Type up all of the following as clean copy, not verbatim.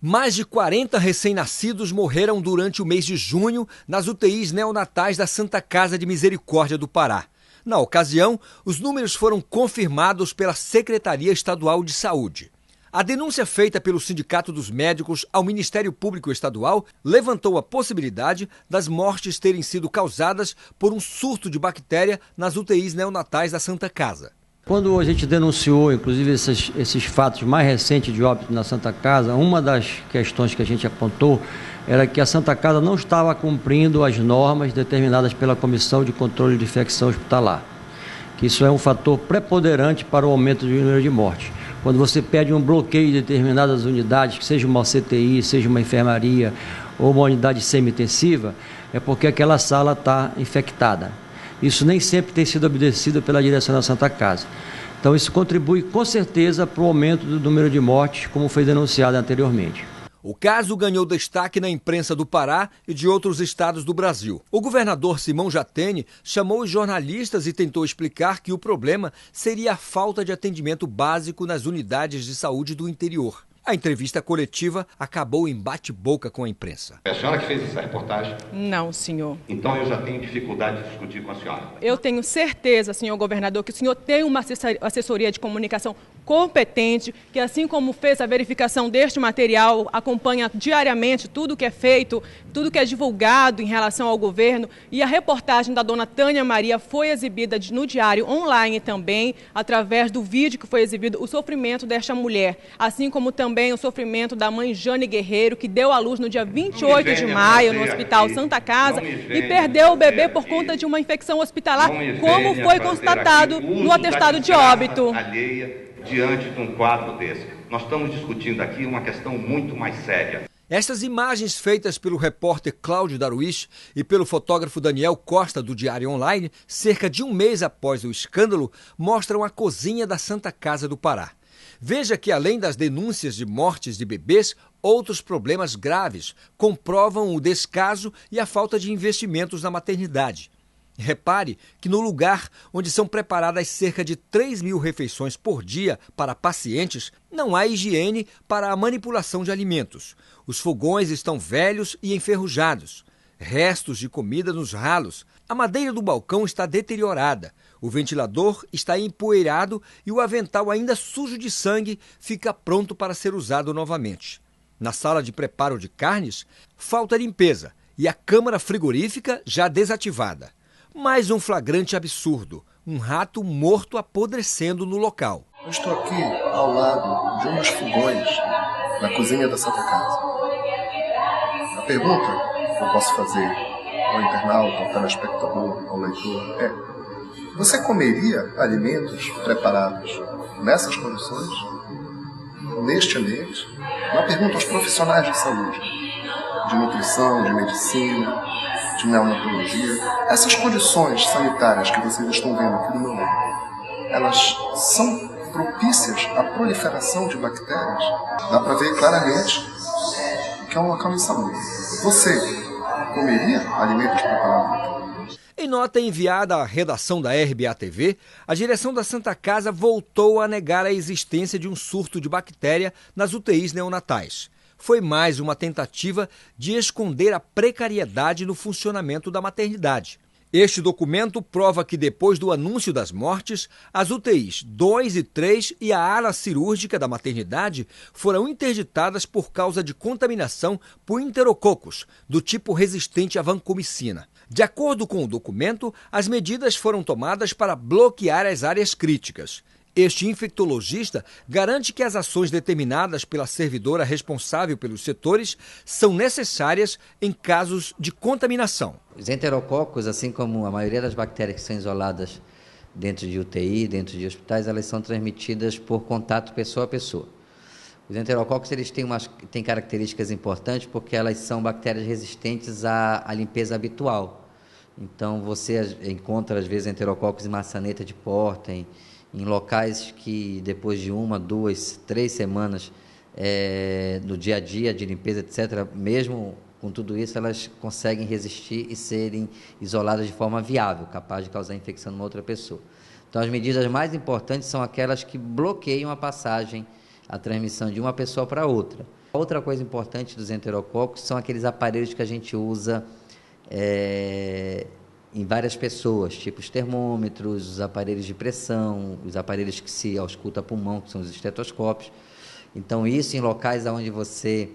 Mais de 40 recém-nascidos morreram durante o mês de junho nas UTIs neonatais da Santa Casa de Misericórdia do Pará. Na ocasião, os números foram confirmados pela Secretaria Estadual de Saúde. A denúncia feita pelo Sindicato dos Médicos ao Ministério Público Estadual levantou a possibilidade das mortes terem sido causadas por um surto de bactéria nas UTIs neonatais da Santa Casa. Quando a gente denunciou, inclusive, esses fatos mais recentes de óbito na Santa Casa, uma das questões que a gente apontou era que a Santa Casa não estava cumprindo as normas determinadas pela Comissão de Controle de Infecção Hospitalar, que isso é um fator preponderante para o aumento do número de mortes. Quando você pede um bloqueio de determinadas unidades, seja uma CTI, seja uma enfermaria ou uma unidade semi-intensiva, é porque aquela sala está infectada. Isso nem sempre tem sido obedecido pela direção da Santa Casa. Então isso contribui com certeza para o aumento do número de mortes, como foi denunciado anteriormente. O caso ganhou destaque na imprensa do Pará e de outros estados do Brasil. O governador Simão Jatene chamou os jornalistas e tentou explicar que o problema seria a falta de atendimento básico nas unidades de saúde do interior. A entrevista coletiva acabou em bate-boca com a imprensa. É a senhora que fez essa reportagem? Não, senhor. Então eu já tenho dificuldade de discutir com a senhora. Eu tenho certeza, senhor governador, que o senhor tem uma assessoria de comunicação competente, que assim como fez a verificação deste material, acompanha diariamente tudo que é feito, tudo que é divulgado em relação ao governo, e a reportagem da dona Tânia Maria foi exibida no diário online também, através do vídeo que foi exibido, o sofrimento desta mulher, assim como também o sofrimento da mãe Jane Guerreiro, que deu à luz no dia 28 de maio no Hospital Santa Casa e perdeu o bebê por conta de uma infecção hospitalar, como foi constatado no atestado de óbito. Diante de um quadro desse. Nós estamos discutindo aqui uma questão muito mais séria. Estas imagens feitas pelo repórter Cláudio Darwish e pelo fotógrafo Daniel Costa do Diário Online, cerca de um mês após o escândalo, mostram a cozinha da Santa Casa do Pará. Veja que, além das denúncias de mortes de bebês, outros problemas graves comprovam o descaso e a falta de investimentos na maternidade. Repare que no lugar onde são preparadas cerca de 3.000 refeições por dia para pacientes, não há higiene para a manipulação de alimentos. Os fogões estão velhos e enferrujados. Restos de comida nos ralos. A madeira do balcão está deteriorada. O ventilador está empoeirado e o avental, ainda sujo de sangue, fica pronto para ser usado novamente. Na sala de preparo de carnes, falta limpeza e a câmara frigorífica já desativada. Mais um flagrante absurdo, um rato morto apodrecendo no local. Eu estou aqui ao lado de uns fogões na cozinha da Santa Casa. A pergunta que eu posso fazer ao internauta, ao telespectador, ao leitor é: você comeria alimentos preparados nessas condições, neste ambiente? Uma pergunta aos profissionais de saúde, de nutrição, de medicina, de neonatologia. Essas condições sanitárias que vocês estão vendo aqui do meu lado, elas são propícias à proliferação de bactérias? Dá para ver claramente que é um local insalubre. Você comeria alimentos preparados? Em nota enviada à redação da RBA-TV, a direção da Santa Casa voltou a negar a existência de um surto de bactéria nas UTIs neonatais. Foi mais uma tentativa de esconder a precariedade no funcionamento da maternidade. Este documento prova que, depois do anúncio das mortes, as UTIs 2 e 3 e a ala cirúrgica da maternidade foram interditadas por causa de contaminação por enterococos, do tipo resistente à vancomicina. De acordo com o documento, as medidas foram tomadas para bloquear as áreas críticas. Este infectologista garante que as ações determinadas pela servidora responsável pelos setores são necessárias em casos de contaminação. Os enterococos, assim como a maioria das bactérias que são isoladas dentro de UTI, dentro de hospitais, elas são transmitidas por contato pessoa a pessoa. Os enterococos eles têm características importantes porque elas são bactérias resistentes à limpeza habitual. Então você encontra às vezes enterococos em maçaneta de porta, em locais que depois de 1, 2, 3 semanas no dia a dia de limpeza, etc., mesmo com tudo isso, elas conseguem resistir e serem isoladas de forma viável, capaz de causar infecção numa outra pessoa. Então, as medidas mais importantes são aquelas que bloqueiam a passagem, a transmissão de uma pessoa para outra. Outra coisa importante dos enterococos são aqueles aparelhos que a gente usa em várias pessoas, tipo os termômetros, os aparelhos de pressão, os aparelhos que se ausculta pulmão, que são os estetoscópios. Então, isso em locais onde você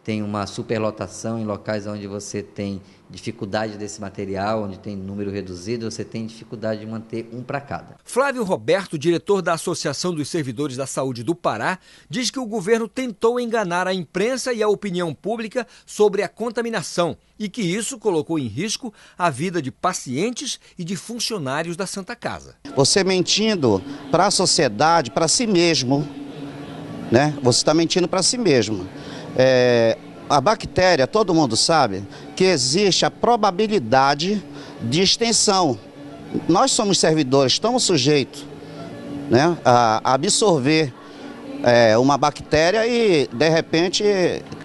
tem uma superlotação, em locais onde você tem dificuldade desse material, onde tem número reduzido, você tem dificuldade de manter um para cada. Flávio Roberto, diretor da Associação dos Servidores da Saúde do Pará, diz que o governo tentou enganar a imprensa e a opinião pública sobre a contaminação e que isso colocou em risco a vida de pacientes e de funcionários da Santa Casa. Você mentindo para a sociedade, para si mesmo, né? Você está mentindo para si mesmo. A bactéria, todo mundo sabe que existe a probabilidade de extensão. Nós somos servidores, estamos sujeitos, né, a absorver uma bactéria e, de repente,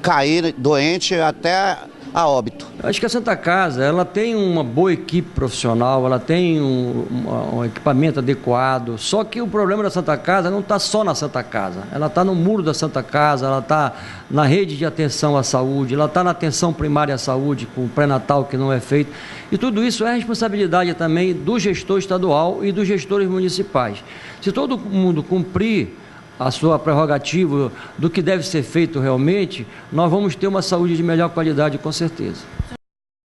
cair doente até a óbito. Acho que a Santa Casa, ela tem uma boa equipe profissional, ela tem um equipamento adequado, só que o problema da Santa Casa não está só na Santa Casa, ela está no muro da Santa Casa, ela está na rede de atenção à saúde, ela está na atenção primária à saúde, com o pré-natal que não é feito, e tudo isso é responsabilidade também do gestor estadual e dos gestores municipais. Se todo mundo cumprir a sua prerrogativa do que deve ser feito realmente, nós vamos ter uma saúde de melhor qualidade, com certeza.